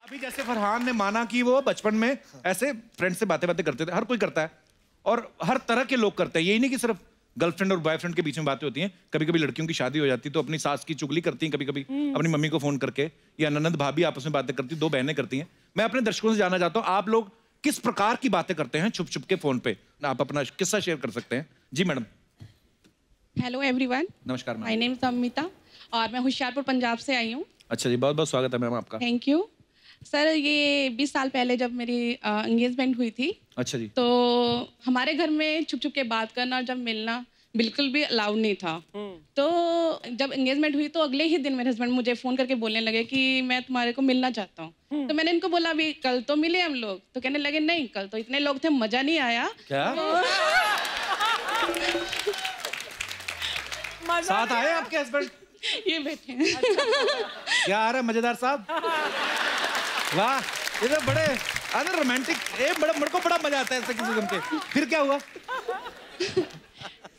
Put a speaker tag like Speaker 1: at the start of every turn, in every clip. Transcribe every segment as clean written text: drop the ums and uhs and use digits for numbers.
Speaker 1: अभी जैसे फरहान ने माना कि वो बचपन में ऐसे फ्रेंड से बातें करते थे, हर कोई करता है और हर तरह के लोग करते हैं। यही नहीं कि सिर्फ गर्लफ्रेंड और बॉयफ्रेंड के बीच में बातें होती हैं, कभी कभी लड़कियों की शादी हो जाती है तो अपनी सास की चुगली करती हैं, कभी कभी अपनी मम्मी को फोन करके, या ननद भाभी आपस में बातें करती, दो बहनें करती हैं। मैं अपने दर्शकों से जानना चाहता हूँ आप लोग किस प्रकार की बातें करते हैं छुप छुप के फोन पे? आप अपना किस्सा शेयर कर सकते हैं। जी मैडम।
Speaker 2: हेलो एवरीवन,
Speaker 1: नमस्कार
Speaker 2: माय नेम इज अमिता और मैं होशियारपुर पंजाब से आई हूँ।
Speaker 1: अच्छा जी, बहुत बहुत स्वागत है मैम आपका।
Speaker 2: Thank you sir. ये 20 साल पहले जब मेरी एंगेजमेंट हुई थी,
Speaker 1: अच्छा जी,
Speaker 2: तो हमारे घर में छुप छुप के बात करना, जब मिलना बिल्कुल भी अलाउड नहीं था। तो जब एंगेजमेंट हुई तो अगले ही दिन मेरे हस्बैंड मुझे फोन करके बोलने लगे कि मैं तुम्हारे को मिलना चाहता हूँ। तो मैंने इनको बोला अभी कल तो मिले हम लोग, तो कहने लगे नहीं कल तो इतने लोग थे मजा नहीं आया।
Speaker 1: क्या साथ आए आपके हस्बैंड?
Speaker 2: ये बैठे हैं।
Speaker 1: क्या आ रहा है मजेदार साहब? वाह, ये तो बड़े अरे रोमांटिक, मेरे को बड़ा मजा आता है ऐसे किसी सुन के। फिर क्या हुआ?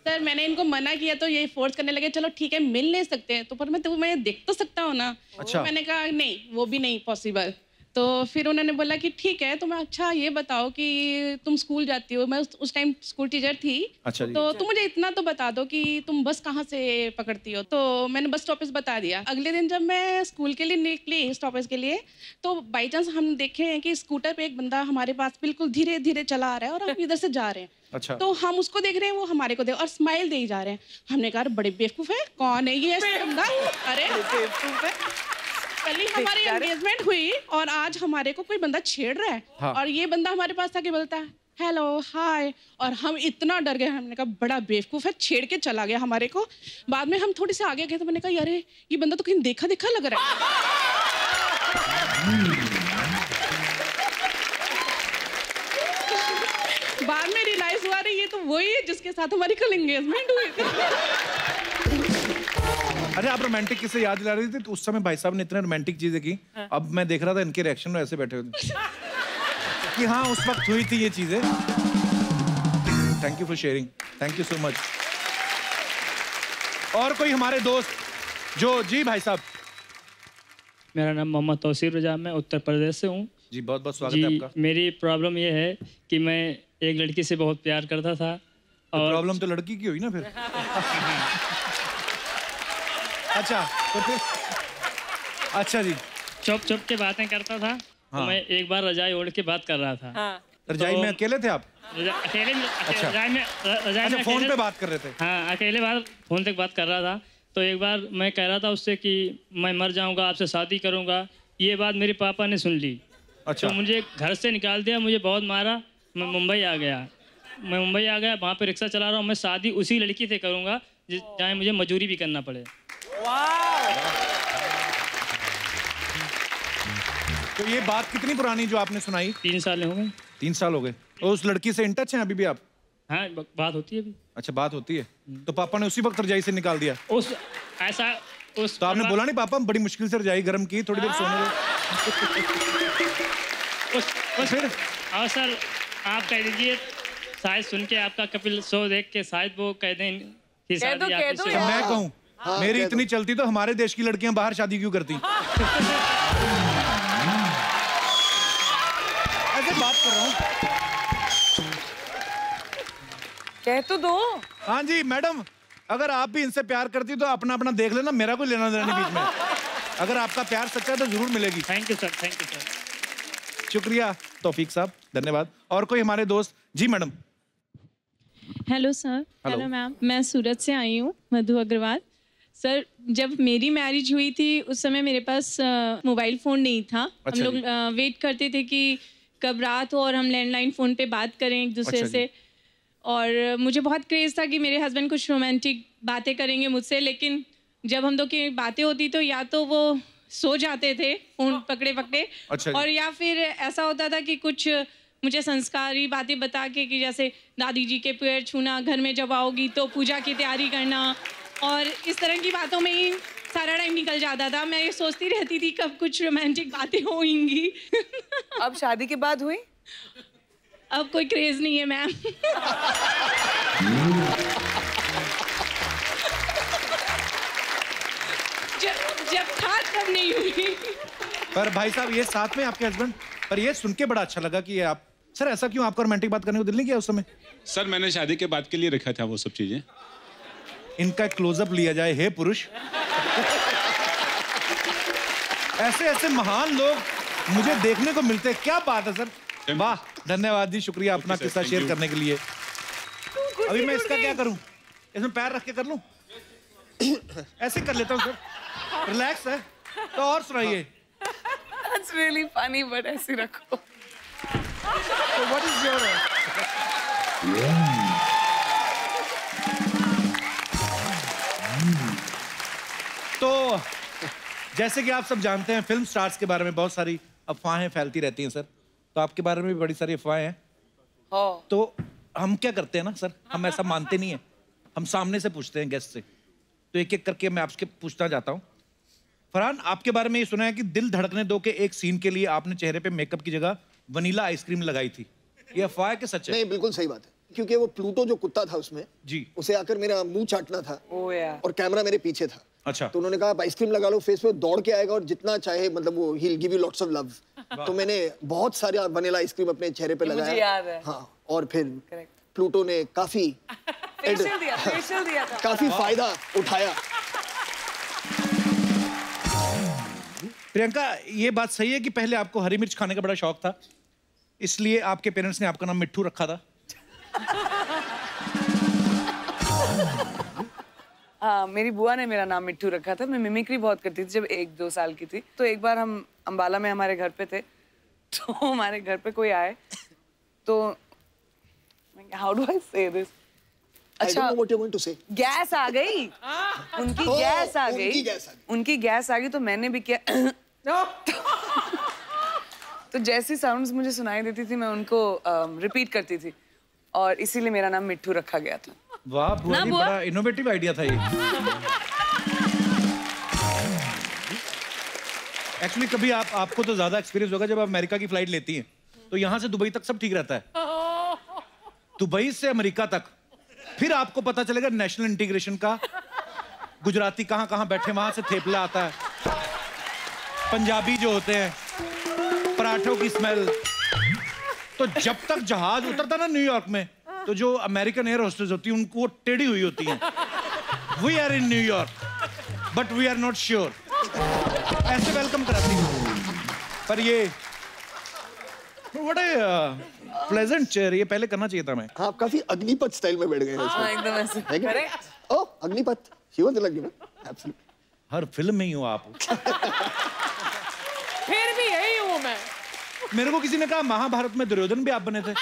Speaker 2: सर मैंने इनको मना किया तो ये फोर्स करने लगे चलो ठीक है मिल नहीं सकते हैं, तो पर मैं तुम्हें देख तो सकता हूँ ना।
Speaker 1: अच्छा।
Speaker 2: तो मैंने कहा नहीं वो भी नहीं पॉसिबल। तो फिर उन्होंने बोला कि ठीक है तो मैं अच्छा ये बताओ कि तुम स्कूल जाती हो। मैं उस टाइम स्कूल टीचर थी।
Speaker 1: अच्छा जी।
Speaker 2: तो तुम मुझे इतना तो बता दो कि तुम बस कहाँ से पकड़ती हो। तो मैंने बस स्टॉपेज बता दिया। अगले दिन जब मैं स्कूल के लिए निकली स्टॉपेज के लिए, तो बाई चांस हम देखे हैं कि स्कूटर पे एक बंदा हमारे पास बिल्कुल धीरे धीरे चला आ रहा है और हम इधर से जा रहे हैं।
Speaker 1: अच्छा।
Speaker 2: तो हम उसको देख रहे हैं, वो हमारे को देख और स्माइल दे ही जा रहे हैं। हमने कहा बड़े बेवकूफ है, कौन है ये बंदा? अरे बेवकूफ है। कल ही हमारी एंगेजमेंट हुई और आज हमारे को कोई बंदा छेड़ रहा है।
Speaker 1: हाँ।
Speaker 2: और ये बंदा हमारे पास आके बोलता है हेलो हाय, और हम इतना डर गए। हमने कहा बड़ा बेवकूफ है, छेड़ के चला गया हमारे को। बाद में हम थोड़ी से आगे गए तो मैंने कहा अरे ये बंदा तो कहीं देखा देखा लग रहा है। बाद में रियलाइज हुआ रही ये तो वही है जिसके साथ हमारी कल एंगेजमेंट हुई थी।
Speaker 1: अरे आप रोमांटिक किससे याद दिला रही थी? तो उस समय भाई साहब ने इतने रोमांटिक चीजें की। अब मैं देख रहा था इनके रिएक्शन में ऐसे बैठे हुए कि हाँ उस वक्त हुई थी ये चीजें। Thank you for sharing, thank you so much. और कोई हमारे दोस्त जो, जी भाई साहब।
Speaker 3: मेरा नाम मोहम्मद तौसीर रजा, मैं उत्तर प्रदेश से हूँ।
Speaker 1: जी बहुत बहुत स्वागत है आपका।
Speaker 3: मेरी प्रॉब्लम ये है कि मैं एक लड़की से बहुत प्यार करता था। और
Speaker 1: प्रॉब्लम तो लड़की की हुई ना फिर। अच्छा तो फिर अच्छा जी,
Speaker 3: चुप चुप के बातें करता था।
Speaker 1: हाँ।
Speaker 3: तो मैं एक बार रजाई ओढ़ के बात कर रहा था।
Speaker 4: हाँ।
Speaker 1: रजाई
Speaker 3: तो
Speaker 1: में अकेले थे आप?
Speaker 3: अकेले में,
Speaker 1: अच्छा।
Speaker 3: रजाई में
Speaker 1: फोन पे बात कर रहे थे?
Speaker 3: हाँ अकेले बार फोन तक बात कर रहा था। तो एक बार मैं कह रहा था उससे कि मैं मर जाऊंगा, आपसे शादी करूंगा। ये बात मेरे पापा ने सुन ली।
Speaker 1: अच्छा।
Speaker 3: तो मुझे घर से निकाल दिया, मुझे बहुत मारा। मैं मुंबई आ गया। वहाँ पे रिक्शा चला रहा हूँ। मैं शादी उसी लड़की से करूँगा चाहे मुझे मजदूरी भी करना पड़े।
Speaker 1: तो ये बात कितनी पुरानी जो आपने सुनाई?
Speaker 3: 3 साल हो गए।
Speaker 1: 3 साल हो गए। तो उस लड़की से इन टच हैं अभी भी आप?
Speaker 3: हाँ बात होती है अभी।
Speaker 1: अच्छा बात होती है। तो पापा ने उसी वक्त रजाई से निकाल दिया?
Speaker 3: तो
Speaker 1: आपने बोला नहीं पापा बड़ी मुश्किल से रजाई गर्म की, थोड़ी देर सोने दो।
Speaker 3: और सर आप कह दीजिए, शायद सुन के आपका कपिल शो देख के शायद वो कह दें कि शादी आपकी से।
Speaker 1: मैं कहूँ मेरी इतनी चलती तो हमारे देश की लड़कियां बाहर शादी क्यों करती? ऐसे बात कर रहा हूँ।
Speaker 4: कह तो दो।
Speaker 1: हाँ जी मैडम, अगर आप भी इनसे प्यार करती तो अपना अपना देख लेना, मेरा कोई लेना देना नहीं बीच में। अगर आपका प्यार सच्चा है तो जरूर मिलेगी।
Speaker 3: Thank you sir, thank you sir.
Speaker 1: शुक्रिया तौफीक साहब, धन्यवाद। और कोई हमारे दोस्त? जी madam.
Speaker 5: Hello sir. Hello ma'am, मैं सूरत से आई हूँ, मधु अग्रवाल। सर जब मेरी मैरिज हुई थी उस समय मेरे पास मोबाइल फ़ोन नहीं था।
Speaker 1: अच्छा
Speaker 5: हम लोग वेट करते थे कि कब रात हो और हम लैंडलाइन फ़ोन पे बात करें एक दूसरे
Speaker 1: अच्छा
Speaker 5: से। और मुझे बहुत क्रेज़ था कि मेरे हस्बैंड कुछ रोमांटिक बातें करेंगे मुझसे, लेकिन जब हम लोग की बातें होती तो या तो वो सो जाते थे फ़ोन पकड़े पकड़े।
Speaker 1: अच्छा।
Speaker 5: और या फिर ऐसा होता था कि कुछ मुझे संस्कारी बातें बता के कि जैसे दादी जी के पैर छूना, घर में जब आओगी तो पूजा की तैयारी करना, और इस तरह की बातों में ही सारा टाइम निकल जाता था। मैं ये सोचती रहती थी कब कुछ रोमांटिक बातें होंगी।
Speaker 4: अब शादी के बाद हुई?
Speaker 5: अब कोई क्रेज नहीं है मैम। जब था तब नहीं हुई।
Speaker 1: पर भाई साहब ये साथ में आपके हस्बैंड, पर ये सुन के बड़ा अच्छा लगा कि ये आप, सर ऐसा क्यों आपका रोमांटिक बात करने को दिल नहीं किया उस समय?
Speaker 6: सर मैंने शादी के बाद के लिए रखा था वो सब चीजें।
Speaker 1: इनका क्लोजअप लिया जाए, हे पुरुष। ऐसे ऐसे महान लोग मुझे देखने को मिलते हैं, क्या बात है सर, वाह, धन्यवाद जी, शुक्रिया अपना किस्सा शेयर करने के लिए। अभी मैं इसका क्या करूं, इसमें पैर रख के कर लूं? ऐसे कर लेता हूं सर, रिलैक्स है तो। और सुनाइए।
Speaker 4: That's really funny, but ऐसे रखो।
Speaker 1: So what is your तो जैसे कि आप सब जानते हैं फिल्म स्टार्स के बारे में बहुत सारी अफवाहें फैलती रहती हैं सर, तो आपके बारे में भी बड़ी सारी अफवाहें हैं। तो हम क्या करते हैं ना सर, हम ऐसा मानते नहीं है, हम सामने से पूछते हैं गेस्ट से। तो एक एक करके मैं आपसे पूछना चाहता हूँ। फरहान, आपके बारे में ये सुना है कि दिल धड़कने दो के एक सीन के लिए आपने चेहरे पे मेकअप की जगह वनीला आइसक्रीम लगाई थी, ये अफवाह है कि सच है?
Speaker 7: नहीं, बिल्कुल सही बात है, क्योंकि वो प्लूटो जो कुत्ता था उसमें
Speaker 1: जी,
Speaker 7: उसे आकर मेरा मुंह चाटना था और कैमरा मेरे पीछे था।
Speaker 1: अच्छा।
Speaker 7: तो उन्होंने कहा आप आइसक्रीम लगा लो फेस पे, दौड़ के आएगा और जितना चाहे, मतलब वो ही give you lots of love. तो मैंने बहुत सारे वनीला आइसक्रीम अपने चेहरे पे लगाया।
Speaker 4: मुझे याद है।
Speaker 7: हाँ, और फिर प्लूटो ने काफी
Speaker 4: फेशियल दिया था।
Speaker 7: काफी फायदा उठाया।
Speaker 1: प्रियंका, ये बात सही है कि पहले आपको हरी मिर्च खाने का बड़ा शौक था, इसलिए आपके पेरेंट्स ने आपका नाम मिट्ठू रखा था?
Speaker 4: हाँ, मेरी बुआ ने मेरा नाम मिट्ठू रखा था। मैं मिमिक्री बहुत करती थी जब 1-2 साल की थी। तो एक बार हम अंबाला में हमारे घर पे थे, तो हमारे घर पे कोई आए, तो हाउ डू आई से दिस, अच्छा गैस आ गई, उनकी गैस आ गई, उनकी गैस आ गई, तो मैंने भी किया तो जैसी साउंड्स मुझे सुनाई देती थी मैं उनको रिपीट करती थी, और इसीलिए मेरा नाम मिट्ठू रखा गया था।
Speaker 1: वाह बुआ जी, बड़ा इनोवेटिव आइडिया था ये। एक्चुअली कभी आपको तो ज्यादा एक्सपीरियंस होगा, जब आप अमेरिका की फ्लाइट लेती हैं तो यहाँ से दुबई तक सब ठीक रहता है, दुबई से अमेरिका तक फिर आपको पता चलेगा नेशनल इंटीग्रेशन का, गुजराती कहाँ कहाँ बैठे, वहां से थेपला आता है, पंजाबी जो होते हैं, पराठों की स्मेल। तो जब तक जहाज उतरता ना न्यूयॉर्क में, तो जो अमेरिकन एयर होस्टेस होती है उनको टेढ़ी हुई होती हैं, we are in New York but we are not sure, ऐसे वेलकम कराती हैं। पर ये व्हाट ए प्लेजेंट चेयर, ये पहले करना चाहिए था मैं।
Speaker 7: हाँ, आप काफी अग्निपथ स्टाइल में बैठ गए हैं।
Speaker 4: हाँ, एकदम ऐसे। Correct.
Speaker 7: Oh, Agneepath, she was like, you know, absolutely.
Speaker 1: हर फिल्म में ही हो आप।
Speaker 4: फिर भी यही हूँ मैं।
Speaker 1: मेरे को किसी ने कहा महाभारत में दुर्योधन भी आप बने थे।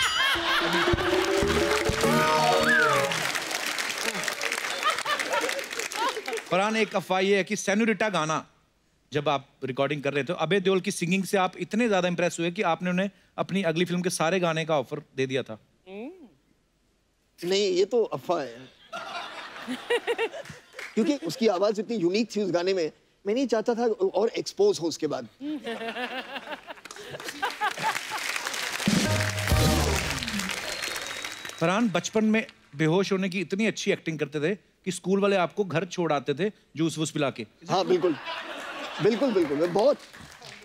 Speaker 1: फरहान, एक अफवाह ये है कि सेनोरिटा गाना जब आप रिकॉर्डिंग कर रहे थे, अभय देओल की सिंगिंग से आप इतने ज्यादा इंप्रेस हुए कि आपने उन्हें अपनी अगली फिल्म के सारे गाने का ऑफर दे दिया था।
Speaker 7: नहीं, ये तो अफवाह है क्योंकि उसकी आवाज इतनी यूनिक थी उस गाने में, मैं नहीं चाहता था और एक्सपोज हो उसके बाद।
Speaker 1: फरहान, बचपन में बेहोश होने की इतनी अच्छी एक्टिंग करते थे कि स्कूल वाले आपको घर छोड़ आते थे जूस वूस पिला के।
Speaker 7: हाँ, बिल्कुल बिल्कुल बिल्कुल, मैं बहुत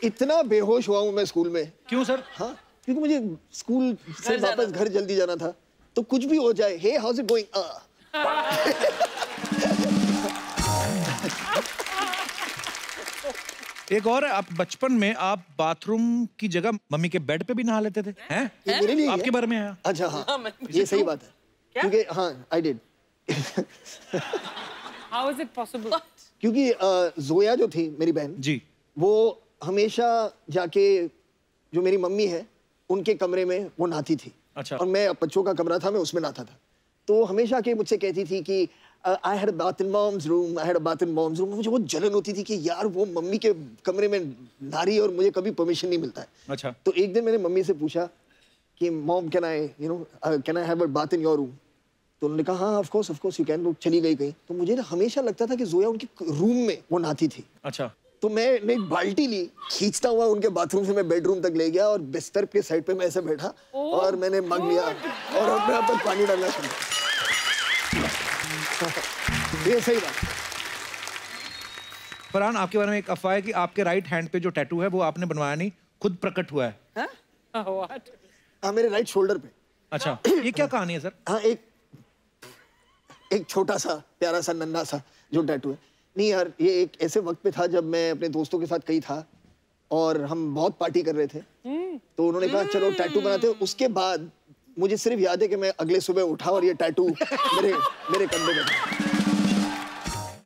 Speaker 7: इतना बेहोश हुआ हूँ मैं स्कूल में।
Speaker 1: क्यों सर?
Speaker 7: हाँ, क्योंकि मुझे स्कूल से वापस घर जल्दी जाना था, तो कुछ भी हो जाए, हे हाउस इट गोइंग,
Speaker 1: एक और है, आप बचपन में आप बाथरूम की जगह मम्मी के बेड पे भी नहा लेते थे, हैं?
Speaker 7: ये मेरे लिए
Speaker 1: आपके बारे में है?
Speaker 7: अच्छा, हाँ, ये सही बात है, क्योंकि हाँ, I did.
Speaker 4: How is it possible?
Speaker 7: क्योंकि जोया जो थी मेरी बहन
Speaker 1: जी,
Speaker 7: वो हमेशा जाके जो मेरी मम्मी है उनके कमरे में वो नहाती थी।
Speaker 1: अच्छा।
Speaker 7: और मैं बच्चों का कमरा था, मैं उसमें नहाता था, तो हमेशा के मुझसे कहती थी कि I had a bath in mom's room, I had a bath in mom's room। मुझे बहुत जलन होती थी कि यार वो मम्मी के कमरे में नहा रही है और मुझे कभी परमिशन नहीं मिलता है।
Speaker 1: अच्छा।
Speaker 7: तो एक दिन मैंने मम्मी से पूछा कि mom can I have a bath in your room? तो उन्होंने कहा हाँ, ऑफ कोर्स यू कैन। वो चली गई कहीं, तो मुझे हमेशा लगता था कि जोया उनके रूम में वो नहाती थी।
Speaker 1: अच्छा।
Speaker 7: तो मैं एक बाल्टी ली, खींचता हुआ उनके बाथरूम से मैं बेडरूम तक ले गया और बिस्तर के साइड पे मैं ऐसे बैठा और मैंने मग लिया और अपने आप पर पानी डालना शुरू किया। ये सही बात।
Speaker 1: फरहान, आपके बारे में एक अफवाह है कि आपके राइट हैंड पे जो टैटू है वो आपने बनवाया नहीं, खुद प्रकट हुआ है।
Speaker 7: हाँ, मेरे राइट शोल्डर पे।
Speaker 1: अच्छा, ये क्या कहानी है सर?
Speaker 7: हाँ, एक छोटा सा प्यारा सा नन्हा सा जो टैटू है। नहीं यार, ये एक ऐसे वक्त पे था जब मैं अपने दोस्तों के साथ कहीं था और हम बहुत पार्टी कर रहे थे, तो उन्होंने कहा चलो टैटू बनाते हैं। उसके बाद मुझे सिर्फ याद है कि मैं अगले सुबह उठा और ये टैटू मेरे कंधे पे था।